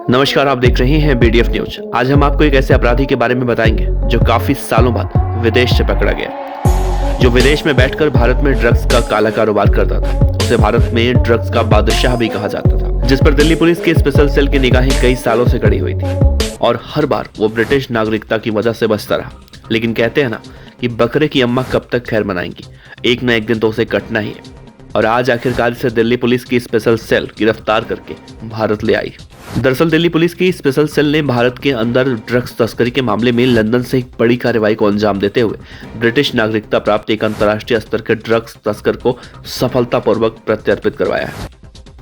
नमस्कार, आप देख रहे हैं BDF न्यूज। आज हम आपको एक ऐसे अपराधी के बारे में बताएंगे जो काफी सालों बाद विदेश से पकड़ा गया, जो विदेश में बैठकर भारत में ड्रग्स का काला कारोबार करता था। उसे भारत में ड्रग्स का बादशाह भी कहा जाता था, जिस पर दिल्ली पुलिस के स्पेशल सेल की निगाहें कई सालों से गड़ी हुई थी और हर बार वो ब्रिटिश नागरिकता की वजह से बचता रहा। लेकिन कहते हैं ना कि बकरे की अम्मा कब तक खैर मनाएंगी, एक न एक दिन तो उसे कटना ही है। और आज आखिरकार इसे दिल्ली पुलिस की स्पेशल सेल गिरफ्तार करके भारत ले आई। दरअसल दिल्ली पुलिस की स्पेशल सेल ने भारत के अंदर ड्रग्स तस्करी के मामले में लंदन से एक बड़ी कार्रवाई को अंजाम देते हुए ब्रिटिश नागरिकता प्राप्त एक अंतर्राष्ट्रीय स्तर के ड्रग्स तस्कर को सफलतापूर्वक प्रत्यर्पित करवाया है,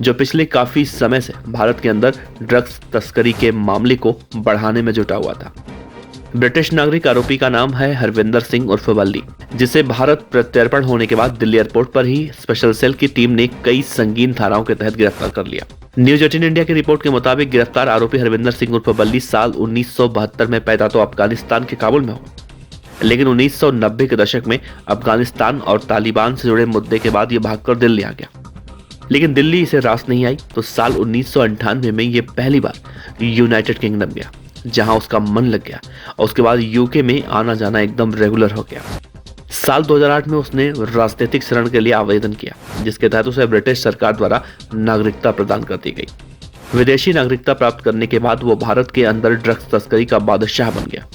जो पिछले काफी समय से भारत के अंदर ड्रग्स तस्करी के मामले को बढ़ाने में जुटा हुआ था। ब्रिटिश नागरिक आरोपी का नाम है हरविंदर सिंह उर्फ बल्ली, जिसे भारत प्रत्यर्पण होने के बाद दिल्ली एयरपोर्ट पर ही स्पेशल सेल की टीम ने कई संगीन धाराओं के तहत गिरफ्तार कर लिया। न्यूज 18 इंडिया की रिपोर्ट के मुताबिक गिरफ्तार आरोपी हरविंदर सिंह उर्फ बल्ली साल 1972 में पैदा तो अफगानिस्तान के काबुल में हुआ, लेकिन 1990 के दशक में अफगानिस्तान और तालिबान से जुड़े मुद्दे के बाद ये भागकर दिल्ली आ गया। लेकिन दिल्ली इसे रास नहीं आई तो साल 1998 में ये पहली बार यूनाइटेड किंगडम गया, जहां उसका मन लग गया और उसके बाद यूके में आना जाना एकदम रेगुलर हो गया। साल 2008 में उसने राजनीतिक शरण के लिए आवेदन किया, जिसके तहत उसे ब्रिटिश सरकार द्वारा नागरिकता प्रदान कर दी गई। विदेशी नागरिकता प्राप्त करने के बाद वो भारत के अंदर ड्रग्स तस्करी का बादशाह बन गया,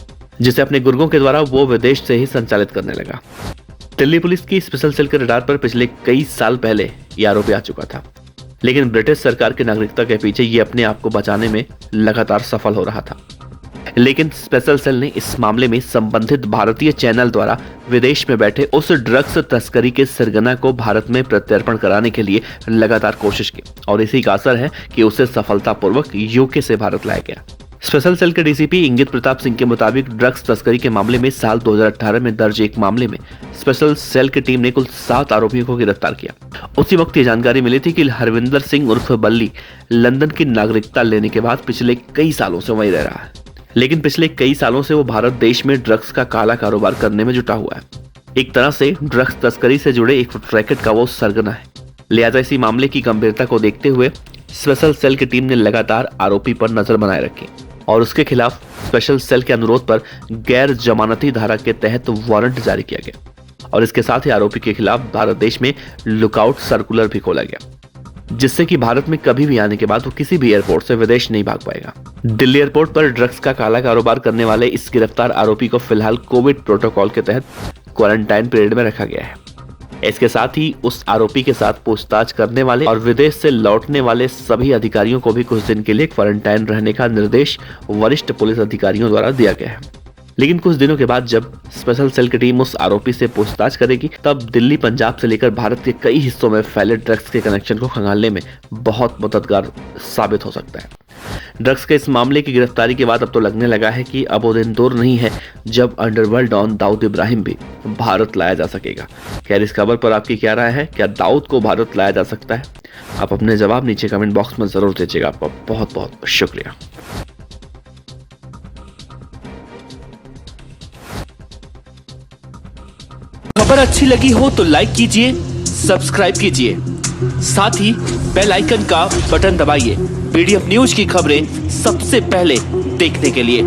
जिसे अपने गुर्गों के द्वारा वो विदेश से ही संचालित करने लगा। दिल्ली पुलिस की स्पेशल सेल के रडार पर पिछले कई साल पहले ये आरोपी आ चुका था, लेकिन ब्रिटिश सरकार की नागरिकता के पीछे ये अपने आप को बचाने में लगातार सफल हो रहा था। लेकिन स्पेशल सेल ने इस मामले में संबंधित भारतीय चैनल द्वारा विदेश में बैठे उस ड्रग्स तस्करी के सरगना को भारत में प्रत्यर्पण कराने के लिए लगातार कोशिश की और इसी का असर है कि उसे सफलतापूर्वक यूके से भारत लाया गया। स्पेशल सेल के डीसीपी इंगित प्रताप सिंह के मुताबिक ड्रग्स तस्करी के मामले में साल 2018 में दर्ज एक मामले में स्पेशल सेल की टीम ने कुल 7 आरोपियों को गिरफ्तार किया। उसी वक्त ये जानकारी मिली थी कि हरविंदर सिंह उर्फ बल्ली लंदन की नागरिकता लेने के बाद पिछले कई सालों से वहीं रह रहा है, लेकिन पिछले कई सालों से वो भारत देश में ड्रग्स का काला कारोबार करने में जुटा हुआ है। एक तरह से ड्रग्स तस्करी से जुड़े एक रैकेट का वो सरगना है। लिहाजा इसी मामले की गंभीरता को देखते हुए स्पेशल सेल की टीम ने लगातार आरोपी पर नजर बनाए रखी और उसके खिलाफ स्पेशल सेल के अनुरोध पर गैर जमानती धारा के तहत वारंट जारी किया गया और इसके साथ ही आरोपी के खिलाफ भारत देश में लुकआउट सर्कुलर भी खोला गया, जिससे कि भारत में कभी भी आने के बाद वो किसी भी एयरपोर्ट से विदेश नहीं भाग पाएगा। दिल्ली एयरपोर्ट पर ड्रग्स का काला कारोबार करने वाले इस गिरफ्तार आरोपी को फिलहाल कोविड प्रोटोकॉल के तहत क्वारंटाइन पीरियड में रखा गया है। इसके साथ ही उस आरोपी के साथ पूछताछ करने वाले और विदेश से लौटने वाले सभी अधिकारियों को भी कुछ दिन के लिए क्वारंटाइन रहने का निर्देश वरिष्ठ पुलिस अधिकारियों द्वारा दिया गया है। लेकिन कुछ दिनों के बाद जब स्पेशल सेल की टीम उस आरोपी से पूछताछ करेगी, तब दिल्ली, पंजाब से लेकर भारत के कई हिस्सों में फैले ड्रग्स के कनेक्शन को खंगालने में बहुत मददगार साबित हो सकता है। ड्रग्स के इस मामले की गिरफ्तारी के बाद अब तो लगने लगा है कि अब वो दिन दूर नहीं है जब अंडरवर्ल्ड डॉन दाऊद इब्राहिम भी भारत लाया जा सकेगा। खैर, इस खबर पर आपकी क्या राय है? क्या दाऊद को भारत लाया जा सकता है? आप अपने जवाब नीचे कमेंट बॉक्स में जरूर दीजिएगा। आपका बहुत बहुत शुक्रिया। खबर अच्छी लगी हो तो लाइक कीजिए, सब्सक्राइब कीजिए, साथ ही बेल आइकन का बटन दबाइए BDF न्यूज की खबरें सबसे पहले देखने के लिए।